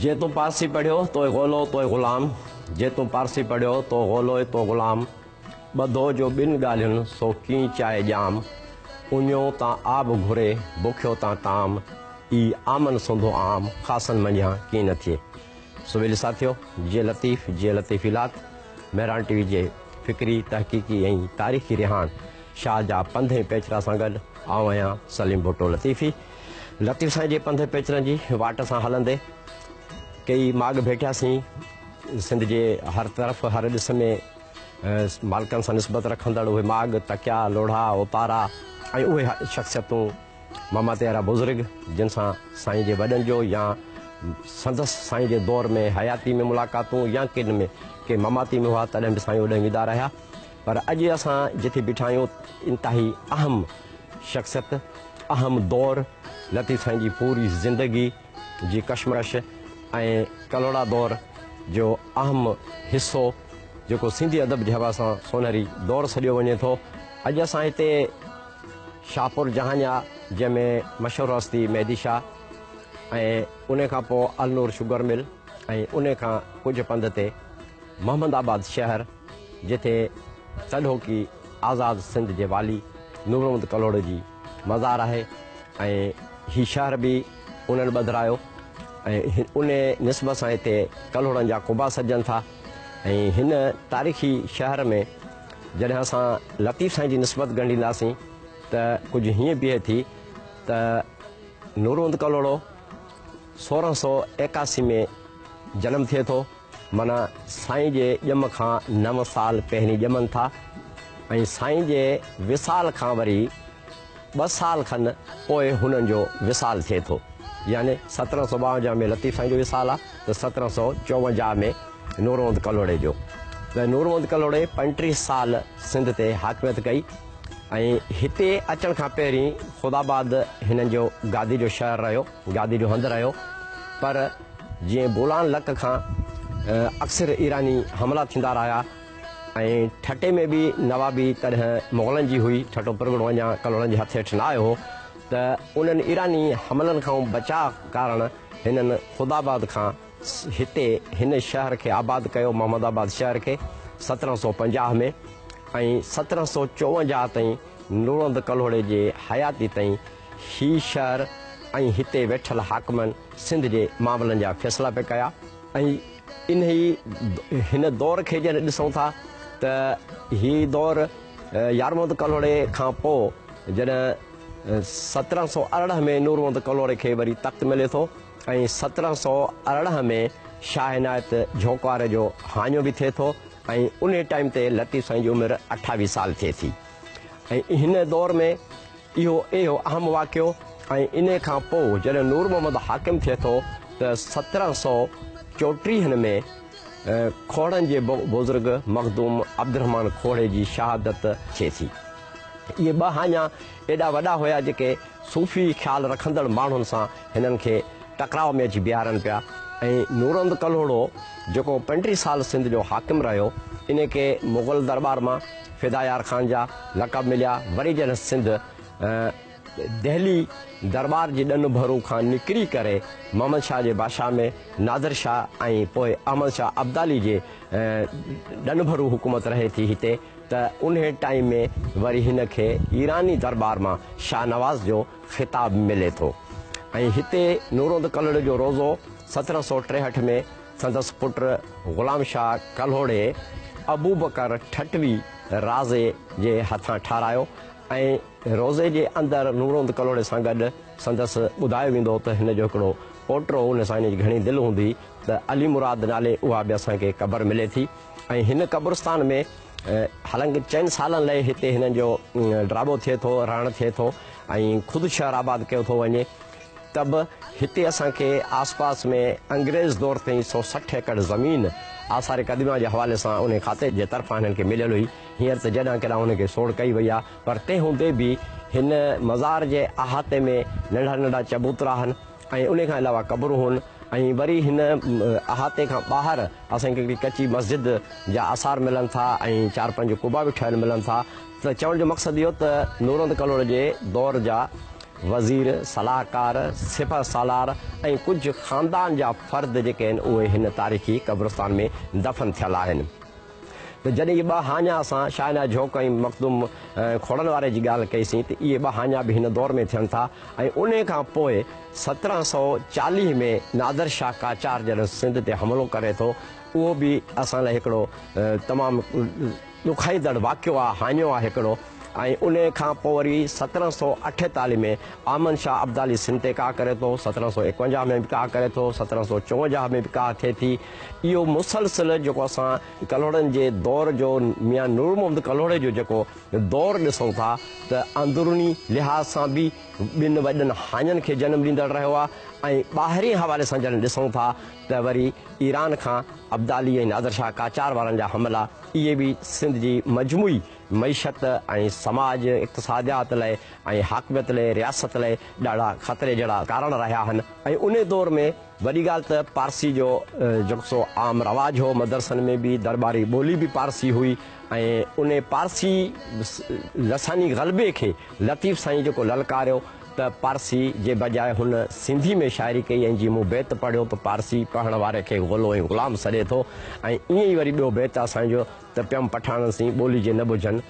जे तूं पारसी पढ़ियो तो ॻोल्हो तो ग़ुलाम, जे तूं पारसी पढ़ियो तो ॻोल्हो तो ग़ुलाम, ॿधो जो ॿिनि ॻाल्हियुनि सो कीअं चाहे ॼाम, उञो तां आब घुरे बुखियो तां ताम, ई आमन सुंधो आम ख़ासनि मञिया कीअं न थिए। सुवेल साथियो, जे लतीफ़िलात मेहरान टीवी जे फ़िक्री तहक़ीक़ी ऐं तारीख़ी रिहान शाह जा पंधे पेचरा सां गॾु आउं आहियां सलीम भुट्टो लतीफ़ी। लतीफ़ साईं जे पंधे पेचरनि जी वाट सां हलंदे कई माॻ भेटियासीं। सिंध जे हर तरफ़ हर ॾिस में मालिकनि सां निस्बत रखंदड़ उहे माॻ तकिया लोढ़ा उतारा ऐं उहे शख़्सियतूं ममाते वारा बुज़ुर्ग जिन सां साईं जे वॾनि जो या संदसि साईं जे दौर में हयाती में मुलाक़ातूं या किन में के ममाती में हुआ तॾहिं बि साईं ओॾे ईंदा रहिया। पर अॼु असां जिथे बीठा आहियूं इंतिहाई अहम शख़्सियत, अहम दौर, लतीफ़ साईं जी पूरी ज़िंदगी जी कशमकश ऐं कलोड़ा दौर जो अहम हिसो जेको सिंधी अदब जे हवा सां सोनहरी दौर सॼो वञे थो। अॼु असां हिते शाहपुर जहांजा जंहिंमें मशहूरु हस्ती मेहदी शाह ऐं उन खां पोइ अलनूर शुगर मिल ऐं उन खां कुझु पंध ते मोहम्मदाबाद शहर जिथे सॼो की आज़ादु सिंध जे वाली नूर मोहम्मद कलोड़ जी मज़ार आहे ऐं हीउ शहर बि उन्हनि ॿधायो ऐं उन निस्बत सां हिते कलोड़नि जा कुबा सजनि था। ऐं हिन तारीख़ी शहर में जॾहिं असां लतीफ़ साईं जी निस्बत ॻंढींदासीं त कुझु हीअं बीहे थी त नूर मोहम्मद कलोड़ो 1681 में जनमु थिए थो, माना साईं जे ॼम खां 9 साल पहिरीं ॼमनि था ऐं साईं जे विसाल खां वरी 2 साल खनि पोइ हुननि जो विसाल थिए थो। यानी 1752 में लतीफ़ साईं जो विसाल आहे त 1754 में नूर मोहम्मद कलोड़े जो। त नूर मोहम्मद कलोड़े 35 साल सिंध ते हाकिमियत कई ऐं हिते अचण खां पहिरीं ख़ुदाबाद हिननि जो गादी जो शहरु रहियो, गादी जो हंधु रहियो। पर जीअं बोलान लक खां अक्सर ईरानी हमला थींदा रहिया ऐं ठटे में बि नवाबी तॾहिं मुग़लनि जी हुई, ठटो परगि॒णो अञा कलोड़नि जे हथ हेठि न आयो हो, त उन्हनि ईरानी हमलनि खां बचाव कारण हिननि ख़ुदाबाद खां हिते हिन शहर खे आबाद कयो, मोहम्मदाबाद शहर खे 1750 में ऐं 1754 ताईं नूर मोहम्मद कलोड़े जे हयाती ताईं ही शहर ऐं हिते वेठल हाकिमनि सिंध जे मामलनि जा फ़ैसिला पिया कया। ऐं हिन दौर खे जॾहिं ॾिसूं था त हीउ दौर यार मोहम्मद कलोड़े खां पोइ जॾहिं 1718 में नूर मोहम्मद कलोड़े खे वरी तख़्त मिले थो ऐं 1718 में शाह इनायत झोंकवारे जो हाञो बि थिए थो ऐं उन टाइम ते लतीफ़ साईं जी उमिरि 28 साल थिए थी। ऐं हिन दौर में इहो अहम वाक़ियो ऐं इन खां पोइ जॾहिं नूर मोहम्मद हाकिम थिए थो त 1734 में खोड़नि जे बुज़ुर्ग मखदूम अब्दुर्रहमान खोड़े जी शहादत थिए थी। इहे 2 हाञा एॾा वॾा हुया जेके सूफ़ी ख़्याल रखंदड़ माण्हुनि सां हिननि खे टकराव में अची बीहारनि पिया। ऐं नूर मोहम्मद कलोड़ो जेको 35 साल सिंध जो हाकिम रहियो, इन खे मुग़ल दरबार मां फ़िदायार ख़ान जा लक़ब मिलिया। वरी जॾहिं सिंध दिल्ली दरबार जी ॾन भरू खां निकिरी करे मोहम्मद शाह जे बादशाह में नादिर शाह ऐं पोइ अहमद शाह अब्दाली जे ॾन भरू हुकूमत रहे थी हिते, त उन टाइम में वरी हिन खे ईरानी दरबार मां शाह नवाज़ जो ख़िताब मिले थो। ऐं हिते नूर मोहम्मद कलोड़े जो रोज़ो 1763 में संदसि पुट ग़ुलाम शाह कलोड़े अबू बकर ठटवी राज़े जे हथां ठारायो ऐं रोज़े जे अंदरि नूर मोहम्मद कलोड़े सां गॾु संदसि ॿुधायो वेंदो त हिन जो हिकिड़ो पोटो उन सां हिन जी घणी दिलि हूंदी त अली मुराद नाले उहा बि असांखे क़बर मिले थी। ऐं हिन क़ब्रस्तान में हालांकि 4 सालनि लाइ हिते हिननि जो ड्राबो थिए थो, रहणु थिए थो ऐं ख़ुदि शहर आबाद कयो थो वञे, त बि हिते असांखे आसपास में अंग्रेज़ दौर ताईं 160 एकड़ ज़मीन आसार क़दीमा जे हवाले सां उन खाते जे तरफ़ां हिननि खे मिलियल हुई। हींअर त जॾहिं केॾांहुं हुनखे सोड़ कई वई आहे, पर तंहिं हूंदे बि हिन मज़ार जे अहाते में नंढा नंढा चबूतरा आहिनि ऐं उन खां अलावा क़बरूं आहिनि। ऐं वरी हिन अहाते खां ॿाहिरि असांखे हिकिड़ी कची मस्जिद जा आसार मिलनि था ऐं 4-5 कुबा बि ठहियल मिलनि था। त चवण जो मक़सदु इहो त नूर मोहम्मद कलोड़ जे दौर जा वज़ीर सलाहकार सिफ़र सालार ऐं कुझु ख़ानदान जा फ़र्द जेके आहिनि उहे हिन तारीख़ी क़ब्रस्तान में दफ़न थियल आहिनि। त जॾहिं इहे ॿ हाञा असां शायना झोक ऐं मखदूम खोड़नि वारे जी ॻाल्हि कईसीं त इहे ॿ हाञा बि हिन दौर में थियनि था ऐं उन खां पोइ 1740 में नादर शाह काचार जॾहिं सिंध ते हमिलो करे थो उहो बि असां लाइ हिकिड़ो तमामु ॾुखाईंदड़ वाक़ियो आहे, हाञो आहे हिकिड़ो। ऐं उन खां पोइ वरी 1748 में आमन शाह अब्दाली सिंध ते का करे थो, 1751 में बि का करे थो, 1754 में बि का थिए थी। इहो मुसलसिल जेको असां कलोड़नि जे दौर जो मियां नूर मोहम्मद कलोड़े जो जेको दौर ॾिसूं था त अंदरूनी लिहाज़ सां बि ॿिनि वॾनि हाञनि खे जनमु ॾींदड़ रहियो आहे ऐं ॿाहिरीं हवाले सां जॾहिं ॾिसूं था त वरी ईरान खां अब्दाली ऐं नादर शाह काचार वारनि जा हमला इहे बि सिंध जी मजमूई मईशत ऐं समाज इक़्तिसादियात लाइ ऐं हाकमियत लाइ रियासत लाइ ॾाढा ख़तरे जहिड़ा कारण रहिया आहिनि। ऐं उन दौर में वॾी ॻाल्हि त पारसी जो जेको सो आम रवाज हो, मदरसनि में बि दरबारी ॿोली बि पारसी हुई ऐं उन पारसी लसानी ग़लबे खे लतीफ़ साईं जेको ललकारियो त पारसी जे बजाए हुन सिंधी में शाइरी कई ऐं जीअं मूं बैत पढ़ियो त पारसी पढ़ण वारे खे ग़ुलो ऐं ग़ुलाम सॾे थो। ऐं ईअं ई वरी ॿियो बैत असांजो त पियम पठाण सी ॿोली जे न ॿुझनि,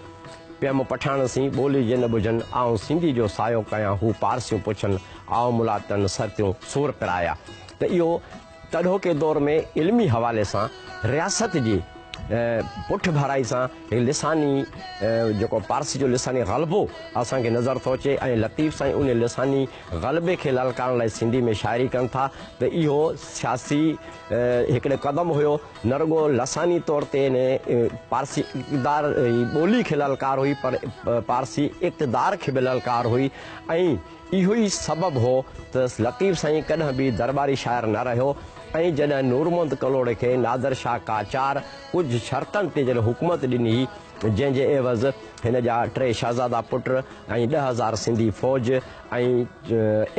पियम पठाण सी ॿोली जे न ॿुझनि, आऊं सिंधी जो सायो कयां हू पारसियूं पुछनि, आऊं मुलातनि सरतियूं सूर पिराया। त इहो तॾोके दौर में इल्मी हवाले सां रियासत जी पुठ भराई सां लिसानी जेको पारसी जो लिसानी ग़लबो असांखे नज़र थो अचे ऐं लतीफ़ साईं उन लिसानी ग़लबे खे ललकारण लाइ सिंधी में शाइरी कनि था त इहो सियासी हिकिड़े क़दम हुयो, न रुॻो लसानी तौर ते इन पारसी इक़्तिदार ॿोली खे ललकार हुई पर पारसी इक़्तिदार खे बि ललकार हुई। ऐं इहो ई सबबु हो त लतीफ़ साईं कॾहिं बि दरबारी शाइर न रहियो ऐं जॾहिं नूर मोहम्मद कलोड़े खे नादर शाह काचार कुझु शर्तनि ते जॾहिं हुकूमत ॾिनी जंहिंजे एवज़ हिन जा 3 शहज़ादा पुट ऐं 10,000 सिंधी फ़ौज ऐं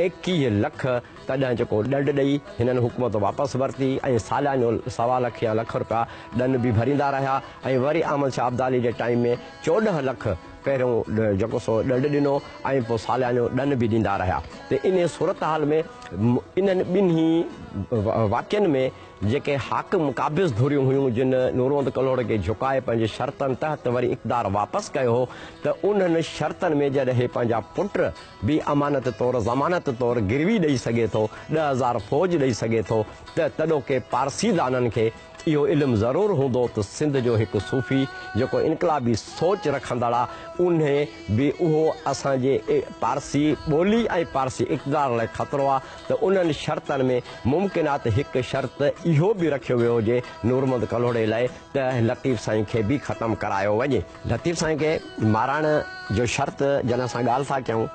21 लख तॾहिं जेको ॾंड ॾेई हिननि हुकूमत वापसि वरिती ऐं सालियानो 1.25 लख या लख रुपया ॾंड बि भरींदा रहिया। ऐं वरी आमद शाह अब्दाली जे टाइम में 14 लख पहिरियों जेको सो ॾंड ॾिनो ऐं पोइ सालियानो ॾंड बि ॾींदा रहिया। त इन सूरत हाल में इन्हनि ॿिन्ही वाक़ियनि में जेके हाकिम क़ाबिज़ धुरियूं हुयूं जिन नूर मोहम्मद कलोड़ खे झुकाए पंहिंजे शर्तनि तहत वरी इक़्तिदार वापसि कयो हो त उन्हनि शर्तनि में जॾहिं हे पंहिंजा पुट बि अमानत तौरु ज़मानत तौरु गिरवी ॾेई सघे थो, 10,000 फ़ौज ॾेई सघे थो त तॾोके पारसी दाननि खे इहो इल्मु ज़रूरु हूंदो त सिंध जो हिकु सूफ़ी जेको इनकलाबी सोच रखंदड़ आहे उन बि उहो असांजे पारसी ॿोली ऐं पारसी इक़्तिदार लाइ ख़तरो आहे। त उन्हनि शर्तनि में मुमकिन आहे त हिकु शर्त इहो बि रखियो वियो हुजे नूर मोहम्मद कलोड़े लाइ त लतीफ़ साईं खे बि ख़तमु करायो वञे। लतीफ़ साईं खे माराइण जो शर्त जॾहिं असां ॻाल्हि था कयूं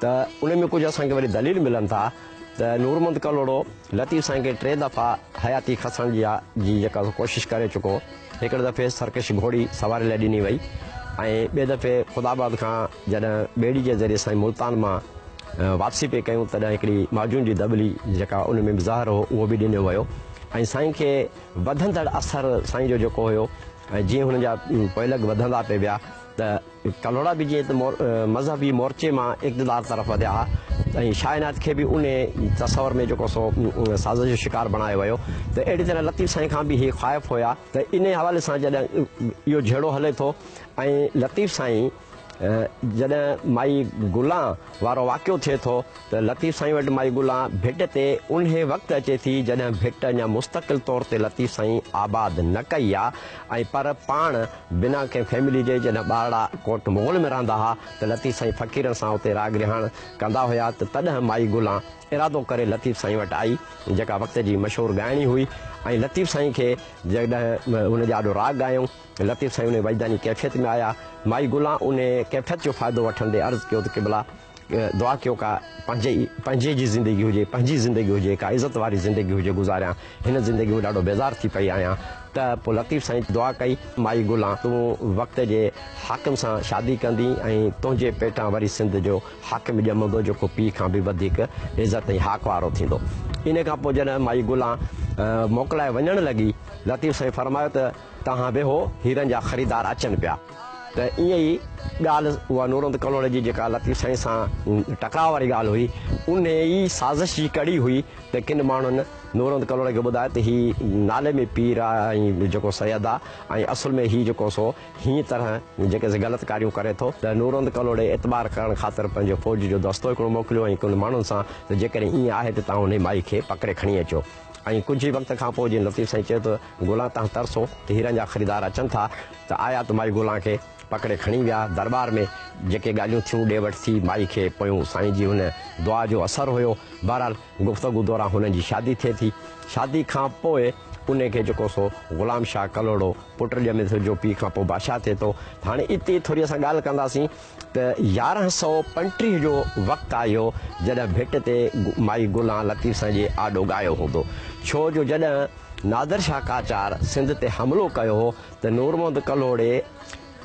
त उन में कुझु असांखे वरी दलील मिलनि था त नूर मोहम्मद कलोड़ो लतीफ़ साईं खे 3 दफ़ा हयाती खसण जी जेका कोशिशि करे चुको। हिकिड़े दफ़े सरकश घोड़ी सवारी लाइ ॾिनी वई ऐं ॿिए दफ़े ख़ुदाबाद खां जॾहिं ॿेड़ी जे ज़रिए साईं मुल्तान मां वापसी पे कयूं तॾहिं हिकिड़ी माजून जी दबली जेका उन में बि ज़हर हो उहो बि ॾिनो वियो ऐं साईं खे वधंदड़ असरु साईं जो जेको हुयो ऐं जीअं हुननि जा पैलग वधंदा पिया विया त कलोड़ा बि जीअं त मज़हबी मोर्चे मां इक़्तिदार तरफ़ वधिया ऐं शाइनात खे बि उन तसवर में जेको सो साज़ जो शिकार बणायो वियो। त अहिड़ी तरह लतीफ़ साईं खां बि इहे ख़्वाइफ़ हुया त इन हवाले सां जॾहिं इहो जहिड़ो हले थो ऐं लतीफ़ साईं जॾहिं माई गुलां वारो वाक़ियो थिए थो त लतीफ़ साईं वटि माई गुलां भिट ते उन वक़्तु अचे थी जॾहिं भिट अञा मुस्तक़िल तौर ते लतीफ़ साईं आबाद न कई आहे ऐं पर पाण बिना कंहिं फैमिली जे जॾहिं ॿारड़ा कोट मोगल में रहंदा हुआ त लतीफ़ साईं फ़क़ीरनि सां उते राग रिहाण कंदा हुया त तॾहिं माई गुलां इरादो करे लतीफ़ साईं वटि आई जेका वक़्त जी मशहूरु ॻाइणी हुई ऐं लतीफ़ साईं खे जॾहिं हुन जा ॾाढो राग ॻायूं लतीफ़ साईं उन वैदानी कैफ़ियत में आया। माई गुलां उन कैफ़ियत जो फ़ाइदो वठंदे अर्ज़ु कयो त क़िबला दुआ कयो का पंहिंजे जी ज़िंदगी हुजे, पंहिंजी ज़िंदगी हुजे, का इज़त वारी ज़िंदगी हुजे गुज़ारियां, हिन ज़िंदगी में ॾाढो बेज़ार थी पई आहियां। त पोइ लतीफ़ साईं दुआ कई माई गुलां तूं वक़्त जे हाकिम सां शादी कंदी ऐं तुंहिंजे पेटां वरी सिंध जो हाकिम ॼमंदो जेको पीउ खां बि वधीक इज़त ऐं हाक वारो थींदो। इन खां पोइ जॾहिं माई गुलां मोकिलाए वञणु लॻी लतीफ़ साईं फरमायो त तव्हां वेहो हीरनि जा ख़रीदार अचनि पिया। त त ईअं ई ॻाल्हि उहा नूरंद कलोड़े जी जेका लतीफ़ साईं सां टकराव वारी ॻाल्हि हुई उन ई साज़िश जी कड़ी हुई त किन माण्हुनि नूरंद कलोड़े खे ॿुधायो त हीउ नाले में पीर आहे ऐं जेको सैयद आहे ऐं असुल में हीउ जेको सो हीअं तरह जेके ग़लति कारियूं करे थो त नूरंद कलोड़े एतबार करण ख़ातिर पंहिंजो फ़ौज जो दस्तो हिकिड़ो मोकिलियो ऐं कुझु माण्हुनि सां त जेकॾहिं ईअं आहे त तव्हां हुन माई खे पकिड़े खणी अचो ऐं कुझु ई वक़्त खां पोइ जीअं लतीफ़ साईं चए थो ॻोल्हा तव्हां तरसो त हीरनि जा ख़रीदार अचनि था त आया त माई ॻोल्हा खे पकिड़े खणी विया दरबार में जेके ॻाल्हियूं थियूं ॾे वठि थी माई खे पोयूं साईं जी हुन दुआ जो असरु हुयो बहरहाल गुफ़्तगू दौरान हुननि जी शादी थिए थी शादी खां पोइ उन खे जेको सो ग़ुलाम शाह कलोड़ो पुटु ॼमे थो जो पीउ खां पोइ बादशाह थिए थो हाणे इते थोरी असां ॻाल्हि कंदासीं त 1135 जो वक़्तु आयो जॾहिं भिट ते माई गुलाम लतीफ़ साईं जे आॾो ॻायो हूंदो छो जो जॾहिं नादिर शाह काचार सिंध ते हमिलो कयो हो त नूरमहमद कलोड़े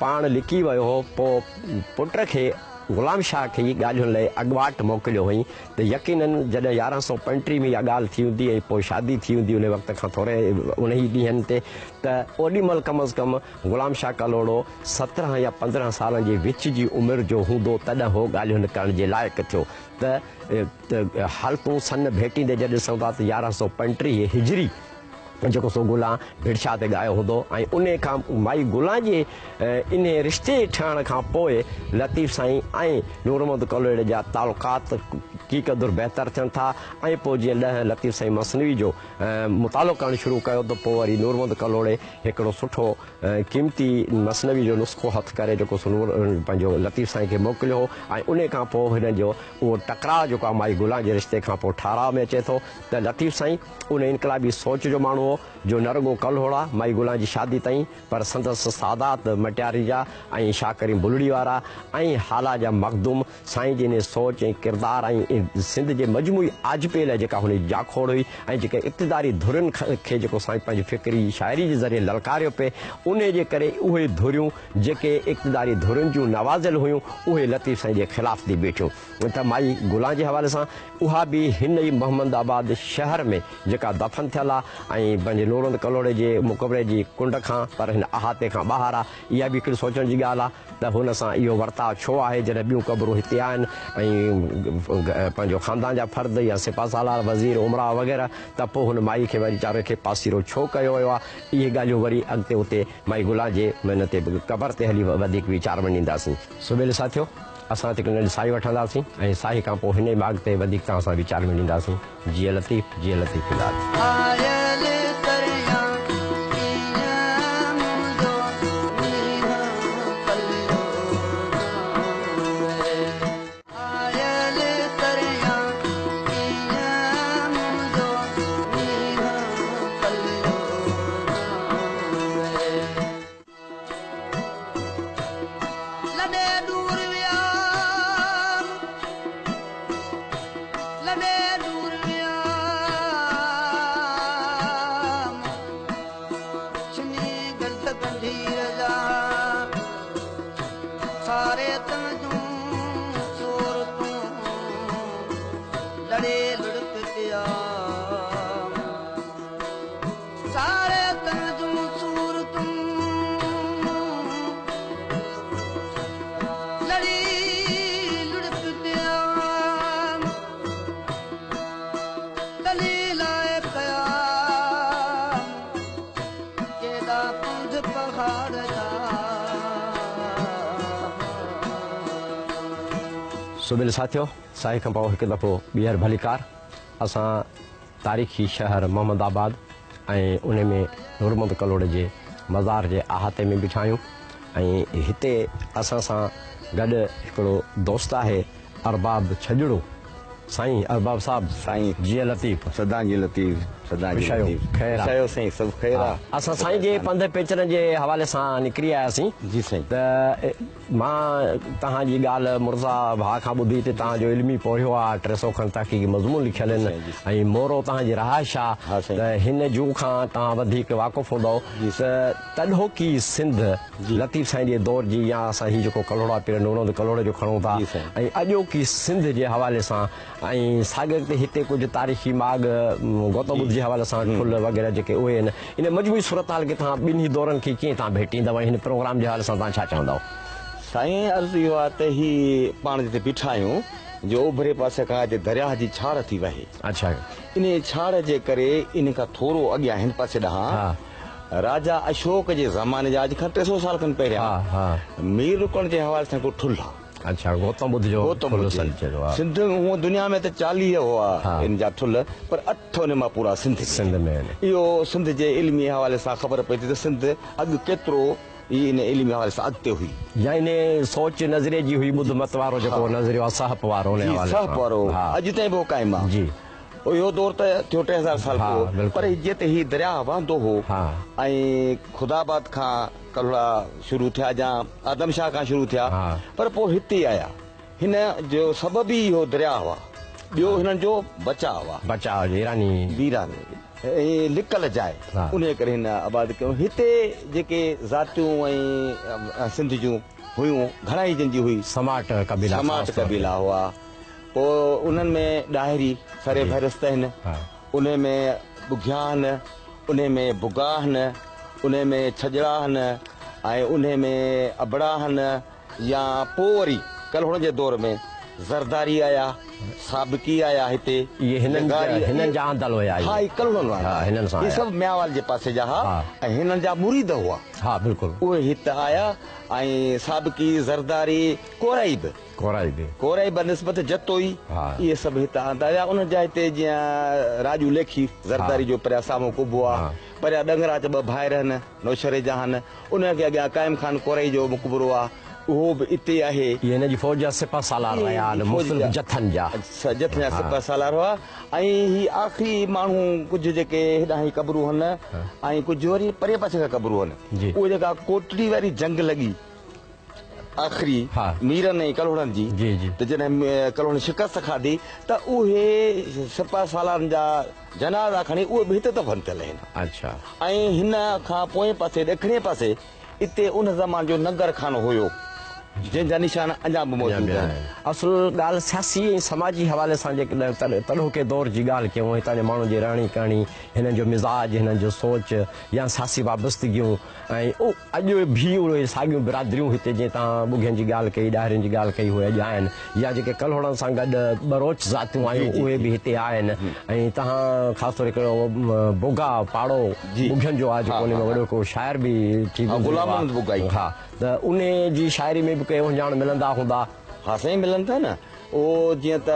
पाण लिकी वियो हो पोइ पुट खे ग़ुलाम शाह खे ई ॻाल्हियुनि लाइ अॻुवाट मोकिलियो हुई त यकीनन जॾहिं 1135 में इहा ॻाल्हि थी हूंदी ऐं पोइ शादी थी हूंदी उन वक़्त खां थोरे उन ई ॾींहंनि ते त ओॾीमहिल कम अज़ कम ग़ुलाम शाह कलोड़ो 17 या 15 सालनि जे विच जी उमिरि जो हूंदो तॾहिं उहो ॻाल्हियुनि करण जे लाइक़ु थियो त हालतूं सन भेटींदे जॾहिं ॾिसूं था त 1135 हिजरी जेको सो गुलाम भिड़शाह ते ॻायो हूंदो ऐं उन खां माई गुलाम जे इन रिश्ते ठहण खां पोइ लतीफ़ साईं ऐं नूरमहमद कलोड़े जा तालुकात की क़दुरु बहितर थियनि था ऐं पोइ जीअं ॾह लतीफ़ साईं मसनवी जो मुतालो करणु शुरू कयो त पोइ वरी नूरमहमद कलोड़े हिकिड़ो सुठो क़ीमती मसनवी जो नुस्ख़ो हथु करे जेको सो पंहिंजो लतीफ़ साईं खे मोकिलियो ऐं उन खां पोइ हिन जो उहो टकराव जेको आहे माई गुलाम जे रिश्ते खां पोइ ठाराव में अचे थो त लतीफ़ साईं उन इनकलाबी सोच जो माण्हू हो जो न रुगो कलोड़ा माई गुलाम जी शादी ताईं पर संदसि सादात मटियारी जा ऐं शाह करीम बुलड़ी वारा ऐं हाला जा मखदूम साईं जी इन सोच ऐं किरदारु ऐं सिंध जे मजमूई आजपे लाइ जेका हुन जी जाखोड़ हुई ऐं जेके इक़्तिदारी धुरियुनि खे जेको साईं पंहिंजी फ़िक्री शाइरी जे ज़रिए ललकारियो पिए उन जे करे उहे धुरियूं जेके इक़्तिदारी धुरियुनि जूं नवाज़िल हुयूं उहे लतीफ़ साईं जे ख़िलाफ़ थी बीठियूं त माई गुलाम जे हवाले सां उहा बि हिन ई मोहम्मदाबाद शहर में जेका दफ़न थियल आहे ऐं पंहिंजे नूरमहमद कलोड़े जे मुक़बरे जी कुंड खां पर हिन अहाते खां ॿाहिरि आहे इहा बि हिकिड़ी सोचण जी ॻाल्हि आहे त हुन सां इहो वर्ताव छो आहे जॾहिं ॿियूं क़बरूं हिते आहिनि ऐं पंहिंजो ख़ानदान जा फ़र्द या सिपा सालार वज़ीर उमरा वग़ैरह त पोइ हुन माई खे वरी वीचारे खे पासीरो छो कयो वियो आहे इहे ॻाल्हियूं वरी अॻिते उते माई गुलाम जे हिन ते क़बर ते हली वधीक वीचार में ॾींदासीं सुबेल साथियो असां हिकु नंढी साई वठंदासीं ऐं साई खां पोइ हिन बाग ते वधीक तव्हां सां वीचार में ॾींदासीं जीअं लतीफ़ सुबेल साथियो साई खां पोइ हिकु दफ़ो ॿीहर भलीकार असां तारीख़ी शहर मोहम्मदाबाद ऐं उन में नूरमहमद कलोड़े जे मज़ार जे अहाते में बीठा आहियूं ऐं हिते असां सां गॾु हिकिड़ो दोस्त आहे अरबाब छजड़ो साईं अरबाब साहब साईं जीअं लतीफ़ सदा जी लतीफ़ सदा जी ख़ैर साईं सभु ख़ैर आहे असां साईं जे पंध पेचरनि जे हवाले सां निकिरी आयासीं जी साईं त मां तव्हांजी ॻाल्हि मुर्ज़ा भाउ खां ॿुधी त तव्हांजो इल्मी पढ़ियो आहे 300 खनि तहक़ीक़ी मज़मून लिखियल आहिनि ऐं मोरो तव्हांजी रहाइश आहे त हिन जूं खां तव्हां वधीक वाक़ुफ़ हूंदव त तॾहोकी सिंध लतीफ़ साईं जे दौर जी या असां हीउ जेको कलोड़ा पीर नूरमहमद कलोड़े जो खणूं था ऐं अॼोकी सिंध जे हवाले सां ऐं सागर ते हिते कुझु तारीख़ी माग गौतम बुद्ध जे हवाले सां फुल वग़ैरह जेके उहे आहिनि इन मजमूई सूरत हाल खे तव्हां ॿिन्ही दौरनि खे कीअं तव्हां भेटींदव हिन प्रोग्राम जे हवाले सां तव्हां छा चवंदव साईं अर्ज़ु इहो आहे त ही पाण जिते बीठा आहियूं जो ओभरे पासे खां हिते दरिया जी छाड़ थी वहे। अच्छा इन छाड़ जे करे इन खां थोरो अॻियां हिन पासे ॾांहुं राजा अशोक जे ज़माने जा अॼु खां 300 साल खनि पहिरियां मीर रुकण जे हवाले सां को ठुल आहे। अच्छा गौतम बुद्ध जो सिंध हूअं दुनिया में त 40 हुआ इन जा ठुल पर 8 उन मां पूरा सिंध में इहो सिंध जे इल्मी हवाले सां ख़बर पई थी त सिंध अॻु केतिरो इन इल्मी हवाले सां अॻिते हुई या इन सोच नज़रिए जी हुई ॿुध मत वारो जेको नज़रियो आहे सहप वारो सहप वारो अॼु ताईं बि क़ाइमु आहे जी। इहो दौर त थियो 3000 साल पोइ पर जिते ही दरिया वहंदो हो ऐं ख़ुदाबाद खां कलड़ा शुरू थिया या आदमशाह खां शुरू थिया पर पोइ हिते आया हिन जो सबब ई इहो दरिया हुआ। ॿियो हिननि जो बचाव ईरानी लिकल जाइ उन करे हिन आबाद कयो। हिते जेके ज़ातियूं ऐं सिंध जूं हुयूं घणा ई जिन जी हुई समाट कबीला हुआ। पोइ उन्हनि में ॾाहिरी सरे फहिरिस्त आहिनि उन में बुघिया आहिनि उन में बुगा आहिनि उन में छजड़ा आहिनि ऐं उन में अबड़ा आहिनि या पोइ वरी कलहुण जे दौर में ज़रदारी आया साबिकी आया हिते हिननि जा आंदल हुया इहे सभु म्यावाल जे पासे जा ऐं हिननि जा मुरीद हुआ बिल्कुलु उहे हिते आया ऐं साबिकी ज़रदारी कोराइब निस्बत जतोई इहे सभु हिते आंदा हुया। उन जा हिते जीअं राजू लेखी ज़रदारी जो परियां साम्हूं कुबो आहे परियां ॾंगरा ज 2 भाइर आहिनि नौशरे जा आहिनि उनखे अॻियां काइम खान कोराई जो मुक़बरो आहे उहो बि हिते आहे। हिन जी फौज जा सिपा सालार हुया जथनि जा सिपा सालार हुआ ऐं ही आख़िरी माण्हू कुझु जेके हेॾां ही क़बरूं आहिनि ऐं कुझु वरी परे पासे खां क़बरूं आहिनि उहे जेका कोटड़ी वारी जंग लॻी आख़िरी मीरनि ऐं कलहुड़नि जी त जॾहिं कलहुड़ शिकस्त खाधी त उहे सिपा सालारनि जा जनाज़ा खणी उहे बि हिते दफ़न थियल आहिनि। अच्छा ऐं हिन खां पोएं पासे ॾखिणे पासे हिते उन ज़माने जो नगर खानो हुयो जंहिंजा निशान अञा बि मौजूद आहिनि। असुल ॻाल्हि सियासी ऐं समाजी हवाले सां जेकॾहिं तॾोके दौर जी ॻाल्हि कयूं हितां जे माण्हुनि जी रहणी करणी हिननि जो मिज़ाज हिननि जो सोच या सियासी वाबस्तगियूं ऐं अॼु बि उहे साॻियूं बिरादरियूं हिते जीअं तव्हां बुघियनि जी ॻाल्हि कई ॾाहिरियुनि जी ॻाल्हि कई उहे अॼु आहिनि या जेके कलहुड़नि सां गॾु बरोच ज़ातियूं आहियूं उहे बि हिते आहिनि ऐं तव्हां ख़ासि तौर हिकिड़ो बोगा पाड़ो बुघियनि जो आहे जेको उन में वॾो को शाइर बि त उन जी शाइरी में बि कई उंजाण मिलंदा हूंदा। हा साईं मिलनि था न उहो जीअं त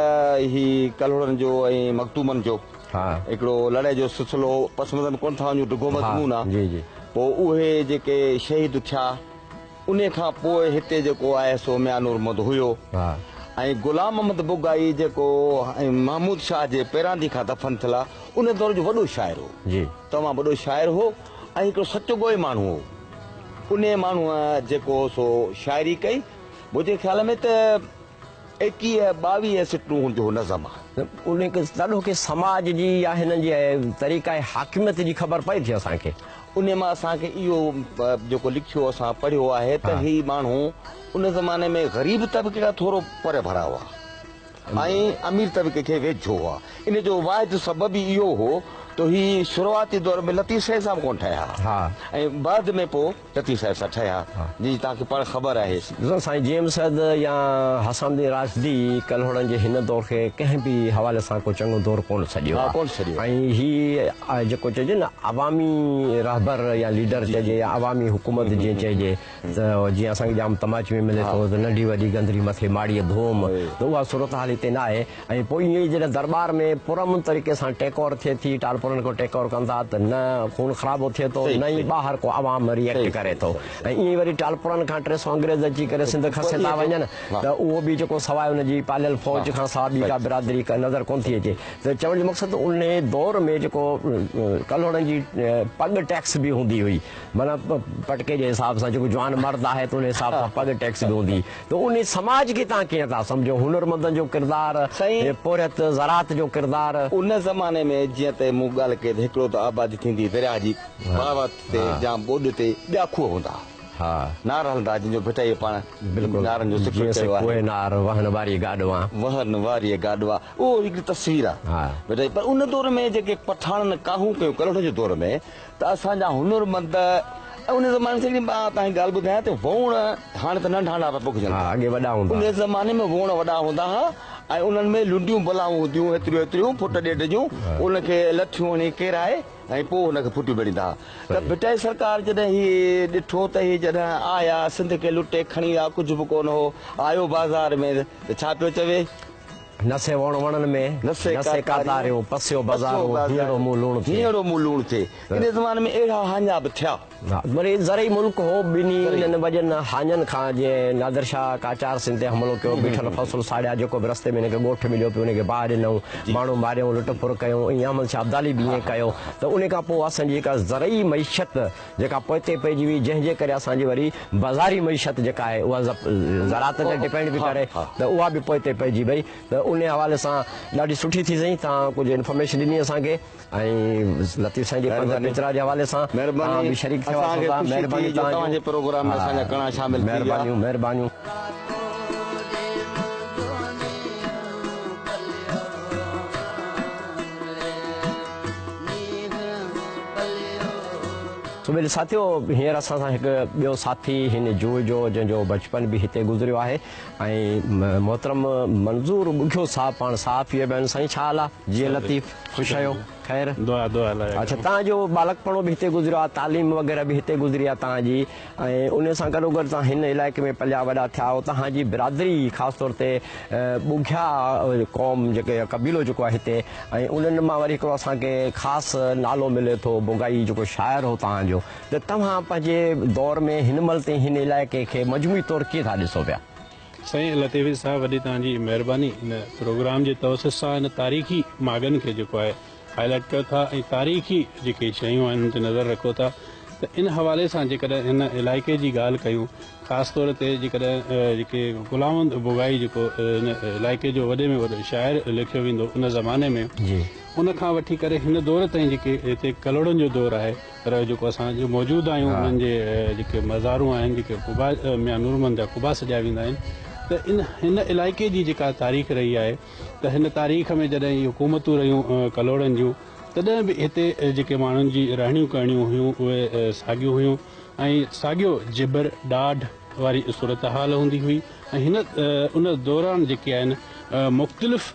ही कलहुड़नि जो ऐं मखतूमनि जो हिकिड़ो लड़ाई जो सिलसिलो पसमंदन कोन था वञूं ढुगो मज़मून आहे पोइ उहे जेके शहीद थिया उन खां पोइ हिते जेको आहे सो म्यानूर हुयो ऐं गुलाम मोहम्मद बुगाई जेको महमूद शाह जे पैरांदी खां दफ़न थियला उन दौर जो वॾो शाइर हो तमामु वॾो शाइर हो ऐं हिकिड़ो सचो गोए माण्हू हो। उन माण्हूअ जेको सो शाइरी कई मुंहिंजे ख़्याल में त 21-22 सिटूं जो नज़म आहे उन ॾाढो के समाज जी या हिननि जी तरीक़ा हाकिमियत जी ख़बर पई थी असांखे उन मां असांखे इहो जेको लिखियो असां पढ़ियो आहे त ही माण्हू उन ज़माने में ग़रीब तबिके खां थोरो परे भरा हुआ ऐं अमीर तबिके खे वेझो हुआ। इन जो वाहिद सबब ई इहो हो तो ही शुरूआती दौर में लतीफ़ साहिब सां कोन ठहिया ऐं बाद में पोइ लतीफ़ साहिब सां ठहिया जी तव्हांखे पाण ख़बर आहे। ॾिसो साईं जेम्स सैद या हसन राशिदी कलहुड़नि जे हिन दौर खे कंहिं बि हवाले सां को चङो दौर कोन छॾियो ऐं ही जेको चइजे न अवामी रहबर या लीडर चइजे या अवामी हुकूमत जीअं चइजे त जीअं असांखे जाम तमाच में मिले थो त नंढी वॾी गंदरी मथे माड़ीअ धूम त उहा सूरत हाल हिते न आहे ऐं पोइ ईअं जॾहिं दरबार में पुरअमन तरीक़े सां टेकओवर थिए थी टालपुरनि को टेकओवर कंदा त न खून ख़राबो थिए थो न ई ॿाहिरि को अवाम रिएक्ट करे थो ऐं ईअं वरी टालपुरनि खां 300 अंग्रेज़ अची करे सिंध खसे था वञनि त उहो बि जेको सवाइ उनजी पालियल फौज खां सवाइ ॿी का बिरादरी नज़र कोन थी अचे त चवण जो मक़सदु उन दौर में जेको कलहुड़नि जी पग टैक्स बि हूंदी हुई माना पटके जे हिसाब सां जेको जवान मर्द आहे त उन हिसाब सां पग टैक्स बि हूंदी त उन समाज खे तव्हां कीअं था सम्झो हुनरमंदनि जो किरदारु पोरियत ज़रात जो किरदारु उन ज़माने में जीअं त मूं ॻाल्हि कई त हिकिड़ो त आबादी थींदी दरिया जी बावत ते या ॿोॾ ते ॿिया खूह हूंदा नार हलंदा जंहिंजो भिटाई पाण बिल्कुलु नारनि जो वहन वारी गाॾवा उहो हिकिड़ी तस्वीर आहे पर उन दौर में जेके पठाणनि काहूं कयूं कलहुड़ जे दौर में त असांजा हुनरमंद उन ज़माने से तव्हांजी ॻाल्हि ॿुधायां त वोण हाणे त नंढा नंढा पिया पोखजनि, अॻे वॾा हूंदा, उन ज़माने में वोण वॾा हूंदा हुआ ऐं उन्हनि में लुंडियूं बलाऊं हूंदियूं हेतिरियूं हेतिरियूं फुट ॾेढ जूं, उनखे लठियूं हणी केराए ऐं पोइ हुनखे फुटियूं ॿेड़ींदा हुआ। त भिटाई सरकार जॾहिं हीअ ॾिठो त हीअ जॾहिं आया सिंध खे लुटे खणी विया, कुझु बि कोन हो, आयो बाज़ार में त छा पियो चवे, नसे वण वणनि में नसे कातारियूं पसियो बाज़ारो हीअड़ो मुंहुं लूण थिए, हीअड़ो मुंहुं लूण थिए। इन ज़माने में अहिड़ा हाञा बि थिया। वरी ज़रई मुल्क हो, ॿिन्ही इन्हनि वजन हाञनि खां जीअं नादिर शाह काचार सिंध ते हमिलो कयो, बीठल फ़सुल साड़िया, जेको बि रस्ते में हिनखे ॻोठ मिलियो पियो उनखे बाहि ॾिनऊं, माण्हू मारियऊं, लुट फुर कयूं, ऐं अहमद शाह अब्दाली बि ईअं कयो। त उन खां पोइ असांजी जेका ज़रई मईशत जेका पोइते पइजी हुई, जंहिंजे करे असांजी वरी बाज़ारी मईशत जेका आहे उहा ज़रात ते डिपेंड बि करे, त उहा बि पोइते पइजी वई। त उन हवाले सां ॾाढी सुठी थी सही, तव्हां कुझु इंफॉर्मेशन ॾिनी असांखे, ऐं लतीफ़ साईं जे पिचरा जे हवाले सां तव्हां बि शरीक थियो, महिरबानी तव्हांजे प्रोग्राम में असांजा घणा शामिल, महिरबानियूं महिरबानियूं। तो मेरे साथियों, हींअर असां सां हिकु ॿियो साथी हिन जूह जो जंहिंजो बचपन बि हिते गुज़रियो आहे, ऐं मोहतरम मंज़ूर ॿुघियो साहब, पाण साफ़ इहे बि आहिनि। साईं छा हाल आहे? जीअं लतीफ़, ख़ुशि आहियो? ख़ैर, अच्छा, तव्हांजो बालकपणो बि हिते गुज़रियो आहे, तालीम वग़ैरह बि हिते गुज़री आहे तव्हांजी, ऐं उन सां गॾो गॾु तव्हां हिन इलाइक़े में पलिया वॾा थिया आहियो। तव्हांजी बिरादरी ख़ासि तौर ते ॿुघिया क़ौम जेके कबीलो जेको आहे हिते, ऐं उन्हनि मां वरी हिकिड़ो असांखे ख़ासि नालो मिले थो, बुगाई जेको शाइर हो तव्हांजो। त तव्हां पंहिंजे दौर में हिन महिल ताईं हिन इलाइक़े खे मजमूई तौरु कीअं था ॾिसो पिया? साईं लतीफ़ साहब, वॾी तव्हांजी महिरबानी। इन प्रोग्राम जे तवसत सां इन तारीख़ी मागनि खे जेको आहे हाईलाइट कयो था, ऐं तारीख़ी जेके शयूं आहिनि उन ते नज़र रखो था। त इन हवाले सां जेकॾहिं हिन इलाइक़े जी ॻाल्हि कयूं, ख़ासि तौर ते जेकॾहिं जेके गुलाम बुगाई जेको इन इलाइक़े जो वॾे में वॾो शाइर लिखियो वेंदो उन ज़माने में, उन खां वठी करे हिन दौर ताईं जेके हिते कलोड़नि जो दौरु आहे, पर जेको असां मौजूदु आहियूं, उन्हनि जे जेके मज़ारूं आहिनि, जेके कुबा मियां नूरमंद जा कुबा सॼाया वेंदा आहिनि, त हिन इलाइक़े जी जेका तारीख़ रही आहे, त हिन तारीख़ में जॾहिं इहे हुकूमतूं रहियूं कलोड़नि जूं, तॾहिं बि हिते जेके माण्हुनि जी रहणियूं करणियूं हुयूं उहे साॻियूं हुयूं, ऐं साॻियो जिबर ॾाढ वारी सूरत हाल हूंदी हुई। ऐं हिन उन दौरान जेके आहिनि मुख़्तलिफ़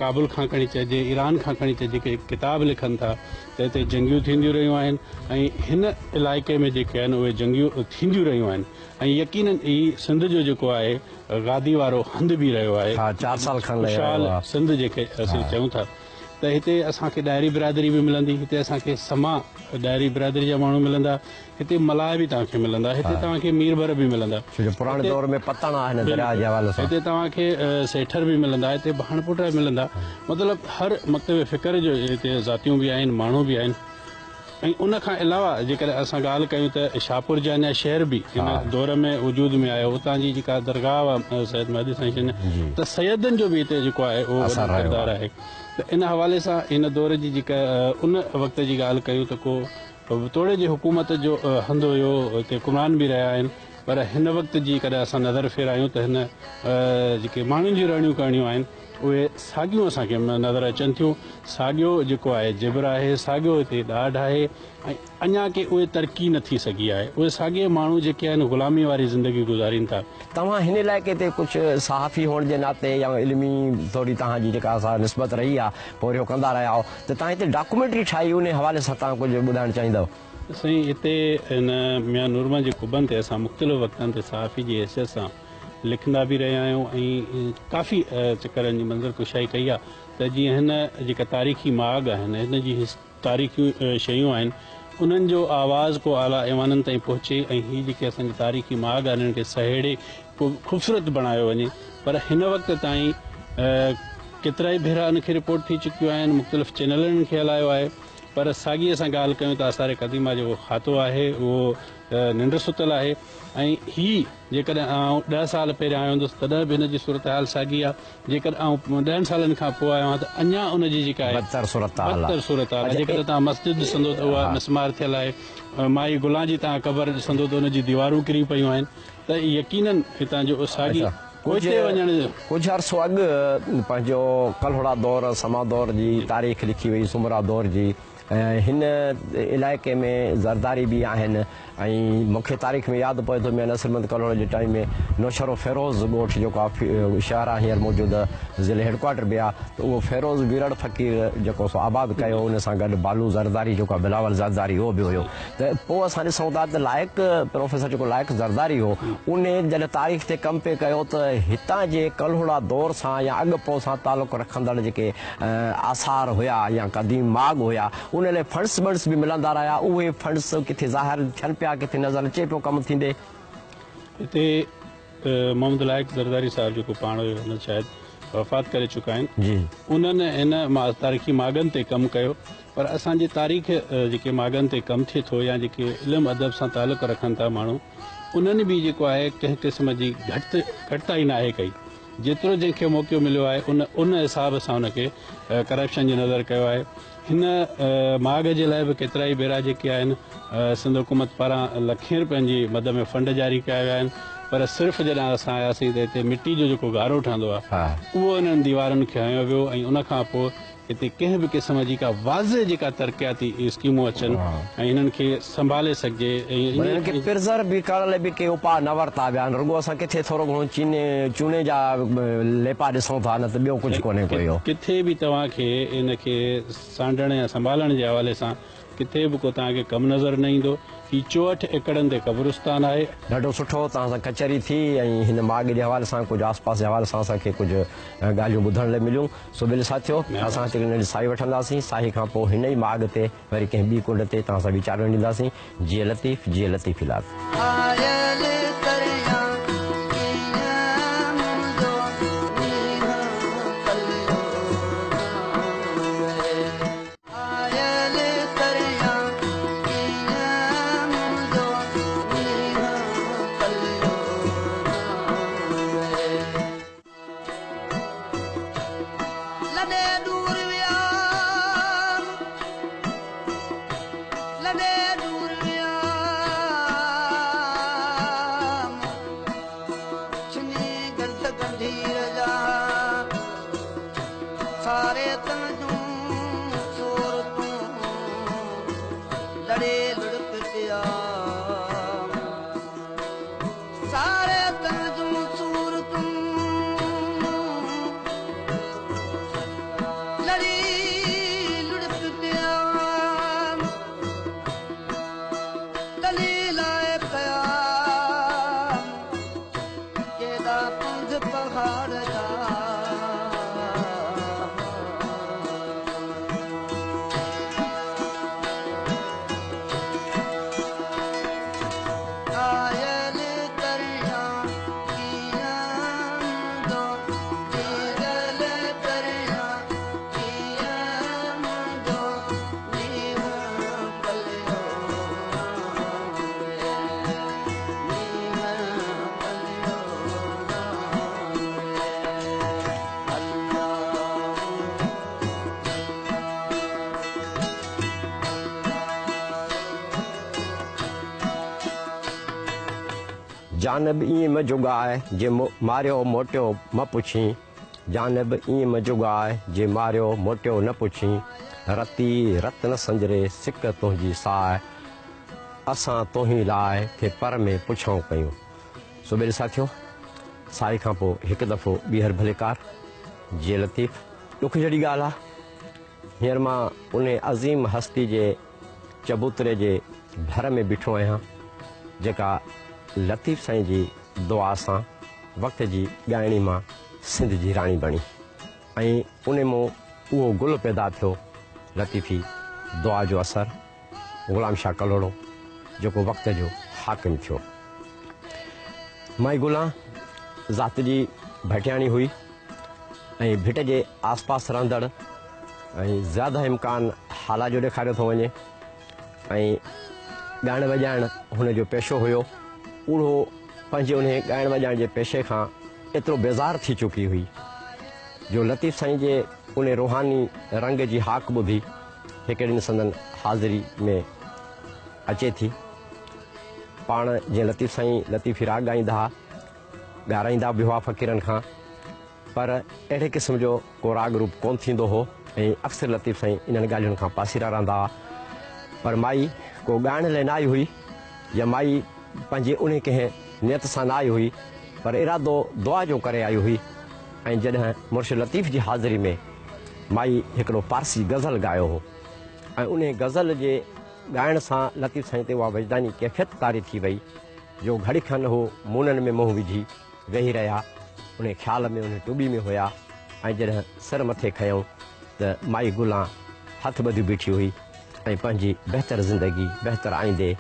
काबुल खां खणी चइजे, ईरान खां खणी चइजे, जेके किताब लिखनि था त हिते जंगियूं थींदियूं रहियूं आहिनि, ऐं हिन इलाइक़े में जेके आहिनि उहे जंगियूं थींदियूं रहियूं आहिनि। ऐं यकीनन ही सिंध जो जेको आहे गादी वारो हंधि बि रहियो आहे, 4 साल खनि ख़ुशहाल सिंध जेके असीं चऊं था। त हिते असांखे डायरी बिरादरी बि मिलंदी, हिते असांखे समा डायरी बिरादरी जा माण्हू मिलंदा, हिते मलाह बि तव्हांखे मिलंदा, हिते तव्हांखे मीरबर बि मिलंदा, पुराणे दौर में पतन आहे दरिया जे हवाले सां, हिते तव्हांखे सेठर बि मिलंदा, हिते भाणपुट बि मिलंदा, मतिलबु हर मकतब फ़िक्र जो हिते ज़ातियूं बि आहिनि, माण्हू बि आहिनि। ऐं उन खां अलावा जेकॾहिं असां ॻाल्हि कयूं त शाहपुर जानिया शहर बि हिन दौर में वजूद में आयो, उतां जी जेका दरगाह आहे सैयद महदी साईं, त सैयदनि जो बि हिते जेको आहे उहो किरदारु आहे। त इन हवाले सां हिन दौर जी जेका उन वक़्त जी ॻाल्हि कयूं त को तोड़े जी हुकूमत जो हंधि हुयो, हिते हुकुमरान बि रहिया आहिनि, पर हिन वक़्त जी कॾहिं असां नज़र फेरायूं त हिन जेके माण्हुनि जी रहणियूं करणियूं आहिनि उहे साॻियूं असांखे नज़र अचनि थियूं। साॻियो जेको आहे जिबर आहे, साॻियो हिते ॾाढ आहे, ऐं अञा की उहे तरक़ी न थी सघी आहे, उहे साॻिए माण्हू जेके आहिनि ग़ुलामी वारी ज़िंदगी गुज़ारीनि था। तव्हां हिन इलाइक़े ते कुझु सहाफ़ी हुअण जे नाते या इल्मी थोरी तव्हांजी जेका असां निस्बत रही आहे, पोइ इहो कंदा रहिया आहियो, त तव्हां हिते डॉक्यूमेंट्री ठाही, उन हवाले सां तव्हां कुझु ॿुधाइणु चाहींदव? साईं, हिते हिन मियां नूरमंद जे कुबनि ते असां मुख़्तलिफ़ वक़्तनि ते सहाफ़ी जी हैसियत सां लिखंदा बि रहिया आहियूं, ऐं काफ़ी चकरनि जी मंज़र कुशाई कई आहे। त जीअं हिन जेका तारीख़ी माग आहिनि, हिन जी तारीख़ी शयूं आहिनि, उन्हनि जो आवाज़ को आला ऐवाननि ताईं पहुचे, ऐं हीअ जेके असांजी तारीख़ी माग आहे हिननि खे सहेड़े को ख़ूबसूरत बणायो वञे। पर हिन वक़्त ताईं केतिरा ई भेरा हिनखे रिपोर्ट थी चुकियूं आहिनि, मुख़्तलिफ़ चैनलनि खे हलायो आहे, पर साॻी असां ॻाल्हि कयूं त आसार क़दीमा जेको खातो आहे उहो निंड सुतल आहे। ऐं हीअ जेकॾहिं आउं 10 साल पहिरियां आयो हूंदुसि तॾहिं बि हिन जी सूरत हाल साॻी आहे, जेकर आउं 10 सालनि खां पोइ आयो आहियां त अञा उनजी जेका आहे बदतर सूरत हाल आहे। जेकर तव्हां मस्जिद ॾिसंदो त उहा मिसमार थियल आहे, माई गुलां जी तव्हां क़बर ॾिसंदो त उनजी दीवारूं किरी पियूं आहिनि, त यकीनन हितां जो साॻी कुझु अर्सो अॻु पंहिंजो कल्होड़ा दौर, समा दौर जी तारीख़ लिखी वई, सुमरा दौर जी, हिन इलाइक़े में ज़रदारी बि आहिनि ऐं मूंखे तारीख़ में यादि पए थो मियां नसीरमंद कलोड़ जे टाइम में नौशरो फेरोज़ ॻोठ जेको आहे शहर आहे हींअर मौजूदु ज़िले हेडक्वाटर बि आहे त उहो फेरोज़ बीरड़ फ़क़ीर जेको सो आबाद कयो उन सां गॾु बालू ज़रदारी जेको आहे बिलावल ज़रदारी उहो बि हुयो त पोइ असां ॾिसूं था त लाइक़ प्रोफेसर जेको लाइक़ ज़रदारी हो उन जॾहिं तारीख़ ते कमु पिए कयो त हितां जे कल्होड़ा दौर सां या अॻिपो सां तालुक़ु रखंदड़ जेके आसार हुया या क़दीम माग हुया उन लाइ फंड्स बंड्स बि मिलंदा रहिया उहे फंड्स किथे ज़ाहिर थियनि पिया किथे नज़र अचे पियो कमु थींदे हिते मोहम्मद लाइक़ ज़रदारी साहिब जेको पाण हुन शायदि वफ़ात करे चुका आहिनि जी उन्हनि हिन तारीख़ी मागनि ते कमु कयो पर असांजी तारीख़ जेके मागनि ते कमु थिए थो या जेके इल्मु अदब सां तालुक़ु रखनि था माण्हू उन्हनि बि जेको आहे कंहिं क़िस्म जी घटिताई न आहे कई जेतिरो जंहिंखे मौक़ो मिलियो आहे उन हिसाब सां उनखे करप्शन जी नज़र कयो आहे हिन माग जे लाइ बि केतिरा ई भेरा जेके आहिनि सिंध हुकूमत पारां लखें रुपयनि जी मद में फंड जारी कया विया आहिनि पर सिर्फ़ु जॾहिं असां आयासीं त हिते मिटी जो जेको गारो ठहंदो आहे उहो इन्हनि दीवारुनि खे हयो वियो ऐं उनखां पोइ हिते कंहिं बि क़िस्म जी का वाज़े जेका तरक़ियाती स्कीमूं अचनि ऐं हिननि खे संभाले सघिजे ऐं प्रिज़र्व बि करण लाइ बि के उपाउ न वरिता विया आहिनि रुॻो असां किथे थोरो घणो चूने जा लेपा ॾिसूं था न त ॿियो कुझु कोन्हे को किथे बि तव्हांखे इनखे सांढण या संभालण जे हवाले सां किथे बि को तव्हांखे कमु नज़र न ईंदो ही 64 एकड़नि ते क़ब्रिस्तान आहे ॾाढो सुठो तव्हां सां कचहरी थी ऐं हिन माग जे हवाले सां कुझु आस पास जे हवाले सां असांखे कुझु ॻाल्हियूं ॿुधण लाइ मिलियूं सो बिल साथियो असां हिन जी साई वठंदासीं साई खां पोइ हिन ई माग ते वरी कंहिं ॿी कुंड ते तव्हां सां वीचार ॾींदासीं जीअं लतीफ़ इलाज जानब ईअं मजुगाए जे मारियो मोटियो म पुछी जानब ईअं मजुगाए जे मारियो मोटियो न पुछी रती रत न संजरे सिक तुंहिंजी साए असां तोही लाइ खे पर में पुछऊं कयूं सो ॿिए साथियो साई खां पोइ हिकु दफ़ो ॿीहर भलेकार जीअं लतीफ़ ॾुख जहिड़ी ॻाल्हि आहे हींअर मां उन अज़ीम हस्ती जे चबूतरे जे भर में बीठो आहियां जेका लतीफ़ साईं जी दुआ सां वक़्त जी ॻाइणी मां सिंध जी राणी बणी ऐं उन मां उहो गुल पैदा थियो लतीफ़ी दुआ जो असरु ग़ुलाम शाह कलोड़ो जेको वक़्त जो हाकिम थियो माई गुलां ज़ात जी भटियाणी हुई ऐं भिट जे आस पास रहंदड़ ऐं ज़्यादा इम्कान हाला जो ॾेखारियो थो वञे ऐं ॻाइण वॼाइण हुन जो पेशो हुयो उहो पंहिंजे उन ॻाइण वॼाइण जे पेशे खां एतिरो बेज़ार थी चुकी हुई जो लतीफ़ साईं जे उन रूहानी रंग जी हाक ॿुधी हिकिड़े ॾींहुं संदन हाज़िरी में अचे थी पाण जीअं लतीफ़ साईं लतीफ़ी राग ॻाईंदा हुआ ॻाराईंदा बि हुआ फ़क़ीरनि खां पर अहिड़े क़िस्म जो को राग रूप कोन थींदो हो ऐं अक्सर लतीफ़ साईं इन्हनि ॻाल्हियुनि खां पासीरा रहंदा हुआ। पर माई को ॻाइण लाइ न आई हुई या माई पंहिंजे उन कंहिं नियत सां न आई हुई, पर इरादो दुआ जो करे आई हुई। ऐं जॾहिं मुर्शिद लतीफ़ जी हाज़िरी में माई हिकिड़ो पारसी गज़ल ॻायो हो ऐं उन गज़ल जे ॻाइण सां लतीफ़ साईं ते उहा वजदानी कैफ़ियत तारी थी वई जो घड़ी खनि हू मुननि में मुंहुं विझी वेही रहिया, उन ख़्याल में उन टुॿी में हुया। ऐं जॾहिं सिर मथे खयूं त माई गुलां हथ ॿधी बीठी हुई ऐं पंहिंजी बहितर ज़िंदगी, बहितर आईंदे,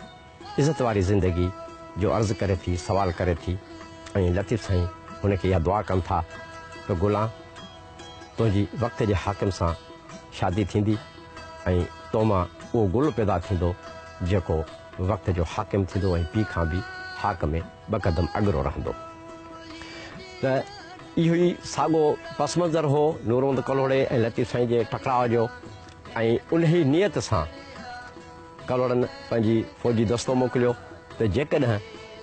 इज़त वारी ज़िंदगी जो अर्ज़ु करे थी, सवाल करे थी। ऐं लतीफ़ साईं हुनखे इहा दुआ कनि था त गुलां तुंहिंजी वक़्त जे हाकिम सां शादी थींदी ऐं तो मां उहो गुल पैदा थींदो जेको वक़्त जो हाकिम थींदो ऐं पीउ खां बि हाक में ॿ क़दम अॻिरो रहंदो। त इहो ई साॻियो पस मंज़र हो नूरमंद कलोड़े ऐं लतीफ़ साईं जे टकराव जो। ऐं उन ई नियत सां कलोड़नि पंहिंजी फ़ौजी दस्तो मोकिलियो त जेकॾहिं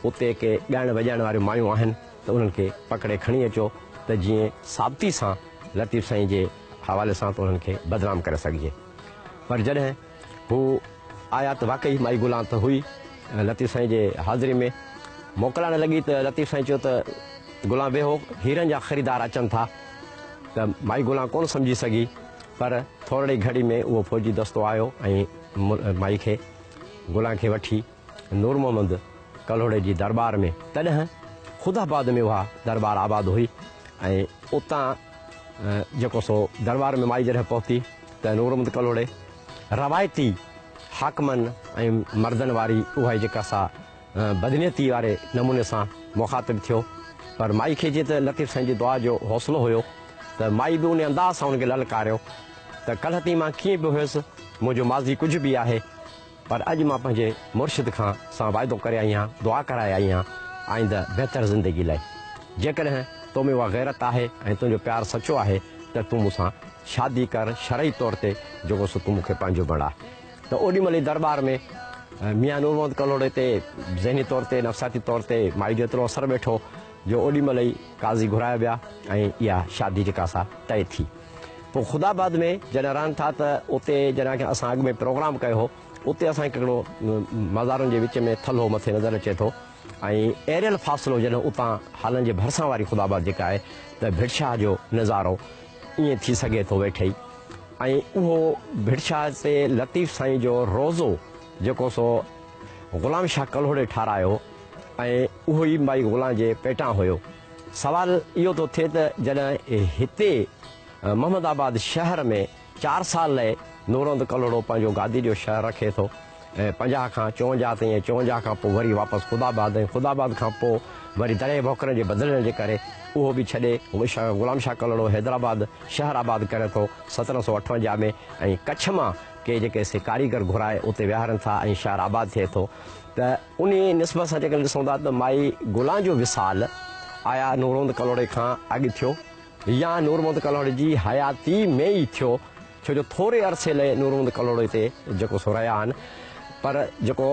उते के ॻाइण वॼाइण वारियूं मायूं आहिनि त उन्हनि खे पकिड़े खणी अचो त जीअं साबिती सां लतीफ़ साईं जे हवाले सां त उन्हनि खे बदनाम करे सघिजे। पर जॾहिं हू आया त वाक़ई माई गुलां त हुई लतीफ़ साईं जे हाज़िरी में। मोकिलणु लॻी त लतीफ़ साईं चयो त गुलां वेहो, हीरनि जा ख़रीदार अचनि था। त माई गुलां कोन सम्झी सघी, पर थोरी घड़ी में उहो फ़ौजी दस्तो आयो ऐं माई खे गुलां खे वठी नूर मोहम्मद कलोड़े जी दरबार में, तॾहिं ख़ुदाबाद में उहा दरबार आबाद हुई। ऐं उतां जेको सो दरबार में माई जॾहिं पहुती त नूर मोहम्मद कलोड़े रवायती हाकमनि ऐं मर्दनि वारी उहा जेका सा बदनियती वारे नमूने सां मुखातिब थियो। पर माई खे जे त लतीफ़ साईं जी दुआ जो हौसलो हुयो त माई बि उन अंदाज़ सां उनखे ललकारियो त कल्ह ताईं मां कीअं बि हुयुसि, मुंहिंजो माज़ी कुझु बि आहे, पर अॼु मां पंहिंजे मुर्शिद खां सां वाइदो करे आई आहियां, दुआ कराए आई आहियां आईंदा बहितर ज़िंदगी लाइ। जेकॾहिं तो में उहा गैरत आहे ऐं तुंहिंजो प्यारु सचो आहे त तूं मूंसां शादी कर शरई तौर ते जेको सो तूं मूंखे पंहिंजो बणा। त ओॾीमहिल ई दरबार में मियां नूर मोहम्मद कलोड़े ते ज़हनी तौर ते, नफ़साती तौर ते माई जो एतिरो असरु वेठो जो ओॾीमहिल ई काज़ी घुराया विया ऐं इहा शादी जेका सा तइ थी। पोइ ख़ुदाबाद में जॾहिं रहनि था त उते जॾहिं असां अॻु में प्रोग्राम कयो हो, उते असांखे हिकिड़ो मज़ारुनि जे विच में थल्हो मथे नज़र अचे थो ऐं एरियल फ़ासिलो जॾहिं उतां हालनि जे भरिसां वारी ख़ुदाबाद जेका आहे त भिड़शाह जो नज़ारो ईअं थी सघे थो वेठे ई। ऐं उहो भिड़शाह ते लतीफ़ साईं जो रोज़ो जेको सो ग़ुलाम शाह कलोड़े ठारायो ऐं उहो ई माई गुलां जे पेटां हुयो। सवाल इहो थो थिए त जॾहिं हिते मोहम्मदाबाद शहर में 4 साल लाइ नूरमंद कलोड़ो पंहिंजो गादी जो शहर रखे थो ऐं 50 खां 54 ताईं ऐं 54 खां पोइ वरी वापसि ख़ुदाबाद ऐं ख़ुदाबाद खां पोइ वरी दरे भोकरनि जे बदिलण जे करे उहो बि छॾे ग़ुलाम शाह कलोड़ो हैदराबाद शहर आबाद करे थो 1758 में। ऐं कच्छ मां के जेके से कारीगर घुराए उते विहारनि था ऐं शहर आबाद थिए थो। त उन निस्बत सां जेकॾहिं ॾिसूं था त माई गुलां जो विसाल आया नूरमंद कलोड़े खां अॻु थियो या नूरमंद कलोड़े जी हयाती में ई थियो, छो जो थोरे अरसे लाइ नूरमंद कलोड़े ते जेको सो रहिया आहिनि। पर जेको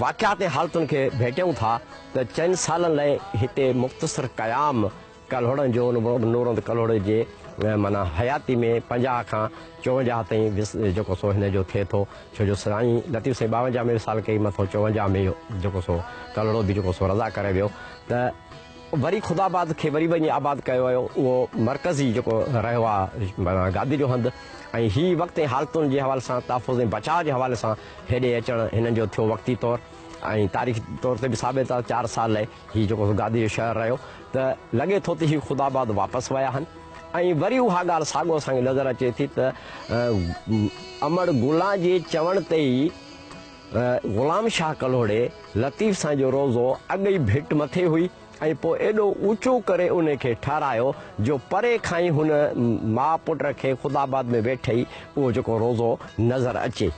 वाक़ियात ऐं हालतुनि खे भेटियूं था त 4 सालनि लाइ हिते मुख़्तसिर क़याम कलोड़नि जो नूरमंद कलोड़े जे माना हयाती में 50 खां 54 ताईं जेको सो हिन जो थिए थो, छो जो साईं लतीफ़ साईं 52 में विसाल कई, मथो 54 में जेको सो कलोड़ो बि जेको सो रज़ा करे वियो। त वरी ख़ुदाबाद खे वरी वञी आबाद कयो वियो, उहो मरकज़ी जेको रहियो आहे माना गादी जो हंधि। ऐं हीअ वक़्तु ऐं हालतुनि जे हवाले सां तहफ़ुज़ ऐं बचाव जे हवाले सां हेॾे अचणु हिननि जो थियो वक़्ती तौरु ऐं तारीख़ तौर ते बि साबित आहे 4 साल लाइ हीअ जेको गादी जो शहर रहियो। त लॻे थो त हीअ ख़ुदाबाद वापसि विया आहिनि। ऐं वरी उहा ॻाल्हि साॻियो असांखे नज़र अचे थी त अमर गुलां जे चवण ते ई ग़ुलाम शाह कलोड़े लतीफ़ साईं जो रोज़ो अॻु ई भिट मथे हुई ऐं पोइ एॾो ऊचो करे उन खे ठारायो जो परे खां ई हुन माउ पुट खे ख़ुदाबाद में वेठे ई उहो जेको रोज़ो नज़र अचे।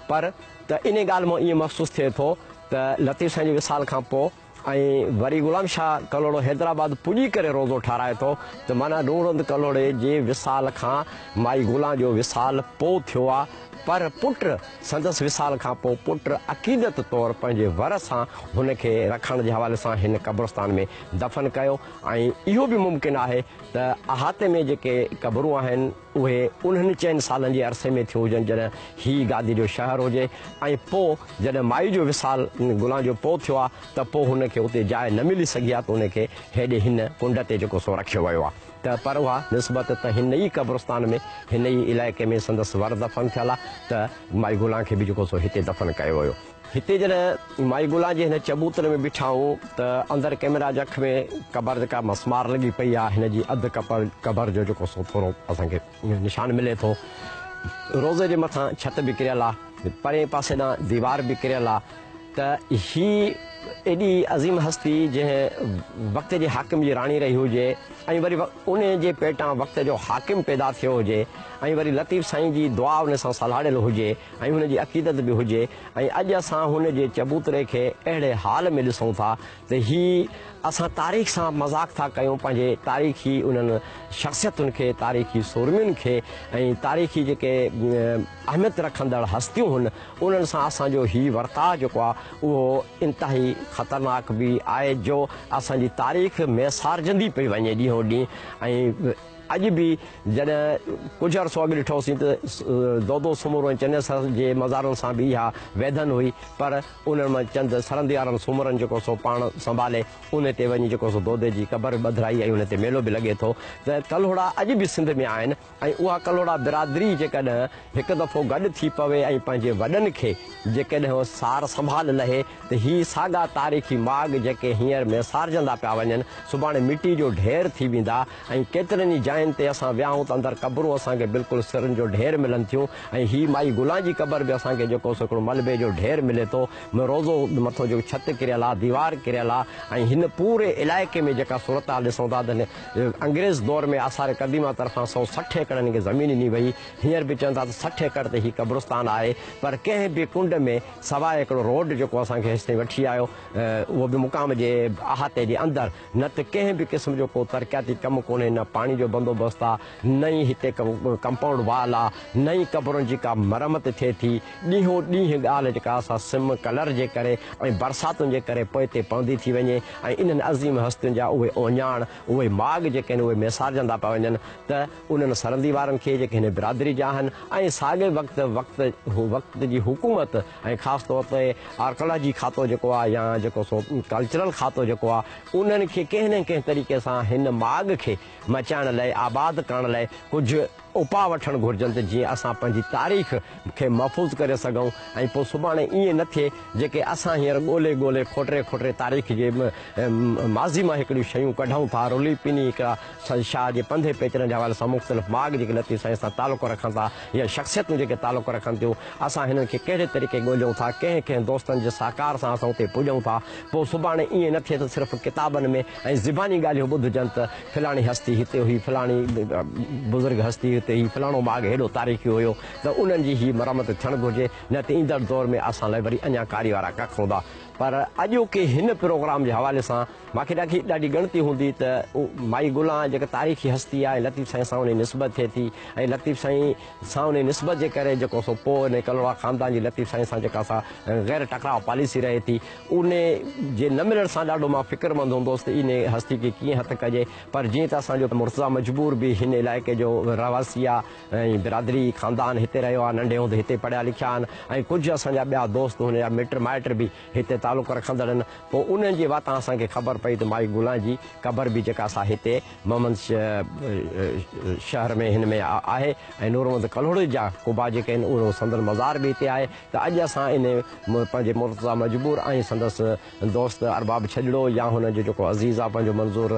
पर त इन ॻाल्हि मां ईअं महसूसु थिए थो त लतीफ़ साईं जे विसाल खां पोइ ऐं वरी ग़ुलाम शाह कलोड़ो हैदराबाद पुॼी करे रोज़ो ठाराए थो त माना नूरमंद कलोड़े जे विसाल खां माई गुलां जो विसाल पोइ थियो आहे पर पुट संदसि विसाल खां पोइ पुट अक़ीदत तौरु पंहिंजे वर सां हुनखे रखण जे हवाले सां हिन क़ब्रस्तान में दफ़न कयो। ऐं इहो बि मुमकिन आहे त अहाते में जेके क़बरूं आहिनि उहे उन्हनि चइनि सालनि जे अरसे में थियूं हुजनि जॾहिं हीउ गादी जो शहर हुजे, ऐं पोइ जॾहिं माई जो विसाल गुलां जो पोइ थियो आहे त पोइ हुनखे उते जाइ न मिली सघी आहे त हुनखे हेॾे हिन कुंड ते जेको सो रखियो वियो आहे। त पर उहा निस्बत त हिन ई क़ब्रस्तान में हिन ई इलाइक़े में संदसि वर दफ़न थियल आहे त माई गुलां खे बि जेको सो हिते दफ़न कयो वियो। हिते जॾहिं माई गुलां जे हिन चबूतरे में बीठा आहियूं त अंदरि कैमरा जे अख में क़बर जेका मसमार लॻी पई आहे, हिन जी अधु क़बर जो जेको सो थोरो असांखे निशान मिले थो। रोज़े जे मथां छत बि किरियल आहे, परे पासे ॾांहुं दीवार बि किरियल आहे। त ही एॾी अज़ीम हस्ती जंहिं वक़्त जे हाकिम जी राणी रही हुजे ऐं वरी उन जे पेटां वक़्त जो हाकिम पैदा थियो हुजे ऐं वरी लतीफ़ साईं जी दुआ उन सां सलाड़ियल हुजे ऐं हुनजी अक़ीदत बि हुजे, ऐं अॼु असां हुन जे चबूतरे खे अहिड़े हाल में ॾिसूं था त ही असां तारीख़ सां मज़ाक़ था कयूं, पंहिंजे तारीख़ी उन्हनि शख़्सियतुनि खे, तारीख़ी सुरमियुनि खे ऐं तारीख़ी जेके अहमियत रखंदड़ हस्तियूं हुन उन्हनि सां असांजो हीउ वर्ताव जेको आहे उहो इंतिहाई ख़तरनाक बि आहे, जो असांजी तारीख़ मैसारजंदी पई वञे ॾींहों ॾींहुं। ऐं अॼु बि जॾहिं कुझु अर्सो अॻु ॾिठोसीं त दोदो सूमर ऐं चनेसर जे मज़ारनि सां बि इहा वेधन हुई, पर उन्हनि मां चंद सरंदी वारनि सूमरनि जेको सो पाण संभाले उन ते वञी जेको सो दोदे जी क़बर ॿधराई ऐं उन ते मेलो बि लॻे थो। त कल्होड़ा अॼु बि सिंध में आहिनि ऐं उहा कल्होड़ा बिरादरी जेकॾहिं हिकु दफ़ो गॾु थी पवे ऐं पंहिंजे वॾनि खे जेकॾहिं उहो सार संभाल लहे त हीअ साॻा तारीख़ी माॻ जेके हींअर मैसारजंदा पिया वञनि सुभाणे मिटी जो ढेर थी वेंदा। ऐं केतिरनि ई जाइनि ते असां वियाऊं त अंदरि क़बरूं असांखे बिल्कुलु सिरनि जो ढेर मिलनि थियूं ऐं हीअ माई गुलां जी क़बर बि असांखे जेको सो हिकिड़ो मलबे जो ढेर मिले थो। रोज़ो मथो जेको छत किरियल आहे, दीवार किरियल आहे ऐं हिन पूरे इलाइक़े में जेका सूरत हाल ॾिसूं था त अंग्रेज़ दौर में आसार क़दीमा तरफ़ां 160 एकड़नि खे ज़मीन ॾिनी वई। हींअर बि चवनि था त 60 एकड़ ते हीउ क़ब्रस्तान आहे, पर कंहिं बि कुंड में सवाइ हिकिड़ो रोड जेको असांखे हेसिताईं वठी आयो उहो बि मुक़ाम जे अहाते जे अंदरि, न त कंहिं बि क़िस्म जो को तरक़ियाती कमु कोन्हे, न पाणी जो बंदोबस्तु आहे, न ई हिते कंपाउंड वाल आहे, न ई क़बरुनि जी का मरमत थिए थी। ॾींहों ॾींहुं ॻाल्हि जेका असां सिम कलर जे करे ऐं बरसातुनि जे करे पोइ ते पवंदी थी वञे ऐं इन्हनि अज़ीम हस्तियुनि जा उहे ओञाण उहे माॻ जेके आहिनि उहे मैसारजंदा पिया वञनि त उन्हनि सरंदी वारनि खे जेके हिन बिरादरी जा आहिनि ऐं साॻे वक़्त जी हुकूमत ऐं ख़ासि तौर ते आर्कोलॉजी खातो जेको आहे या जेको सो कल्चरल खातो जेको आहे उन्हनि खे कंहिं न कंहिं तरीक़े सां हिन माॻ खे मचाइण लाइ, आबाद करण लाइ कुझु उपाउ वठणु घुरिजनि त जीअं असां पंहिंजी तारीख़ खे महफ़ूज़ करे सघूं ऐं पोइ सुभाणे ईअं न थिए जेके असां हींअर ॻोल्हे खोटरे तारीख़ जे माज़ी मां हिकिड़ियूं शयूं कढूं था, रुली पिनी हिकिड़ा शाह जे पंधे पेचरनि जे हवाले सां मुख़्तलिफ़ माॻ जेके लतीफ़ साईं सां तालुक़ु रखनि था या शख़्सियतूं जेके तालुक़ु रखनि थियूं, असां हिननि खे कहिड़े तरीक़े ॻोल्हियूं था, कंहिं दोस्तनि जे सहकार सां असां उते पुॼूं था। पोइ सुभाणे ईअं न थिए त सिर्फ़ु किताबनि में ऐं ज़िबानी ॻाल्हियूं ॿुधजनि त फलाणी हस्ती हिते हुई, फलाणी बुज़ुर्ग हस्ती हिते ही, फलाणो माॻ हेॾो तारीख़ी हुयो, त उन्हनि जी ही मरमत थियणु घुरिजे, न त ईंदड़ दौर में असां लाइ वरी अञा कारी वारा कख हूंदा। पर अॼोके हिन प्रोग्राम जे हवाले सां मूंखे ॾाढी ॻणती हूंदी त माई गुलां जेका तारीख़ी हस्ती आहे लतीफ़ साईं सां उन निस्बत थिए थी ऐं लतीफ़ साईं सां उन निस्बत जे करे जेको सो पोइ इन कलोड़ा ख़ानदान जी लतीफ़ साईं सां जेका असां ग़ैर टकराव पॉलिसी रहे थी उन जे न मिलण सां ॾाढो मां फ़िक्रमंद हूंदुसि त इन हस्ती खे कीअं हथु कजे। पर जीअं त असांजो मुर्तज़ा मजबूर बि हिन इलाइक़े जो रहवासी आहे ऐं बिरादरी ख़ानदान हिते रहियो आहे, नंढे हूंदे हिते पढ़िया लिखिया आहिनि ऐं कुझु असांजा ॿिया दोस्त हुनजा मिट माइट बि हिते तालुक़ु रखंदड़ आहिनि। पोइ उन्हनि जे वातां असांखे ख़बर पई त माई गुलां जी क़बर बि जेका असां हिते मोहम्मद शहर में हिन में आहे ऐं नूर मोहम्मद कल्होड़े जा कुबा जेके आहिनि उहो संदन मज़ार बि हिते आहे। त अॼु असां इन पंहिंजे मुर्तज़ा मजबूर ऐं संदसि दोस्त अरबाब छजड़ो या हुनजो जेको अज़ीज़ आहे पंहिंजो मंज़ूर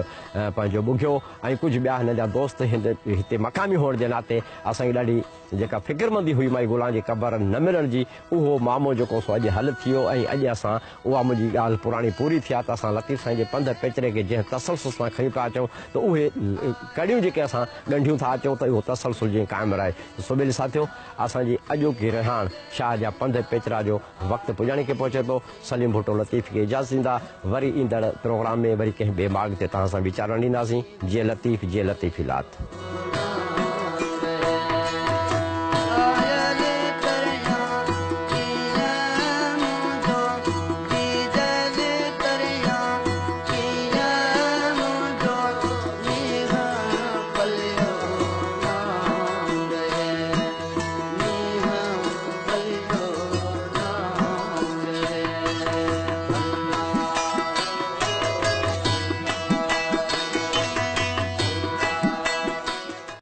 पंहिंजो ॿुघियो ऐं कुझु ॿिया हिन जा दोस्त हिते मक़ामी हुअण जे नाते असांखे ॾाढी जेका फ़िक्रमंदी हुई माई गुलां जी क़बर न मिलण जी, उहो मामलो जेको सो अॼु हल थी वियो ऐं अॼु असां उहा मुंहिंजी ॻाल्हि पुराणी पूरी थी आहे त असां लतीफ़ साईं जे पंध पेचरे खे जंहिं तसलसुल सां खणी पिया अचूं त उहे कड़ियूं जेके असां ॻंढियूं था अचूं त उहो तसलसुल जीअं क़ाइमु रहे। सुबेल साथियो, असांजी अॼोकी रिहाण शाह जा पंध पेचरा जो वक़्तु पुॼाणे खे पहुचे थो। सलीम भुट्टो लतीफ़ खे इजाज़त ॾींदा, वरी ईंदड़ प्रोग्राम में वरी कंहिं ॿिए माॻ ते तव्हां सां वीचार ॾींदासीं। जीअं लतीफ़ जीअं लतीफ़ी लात।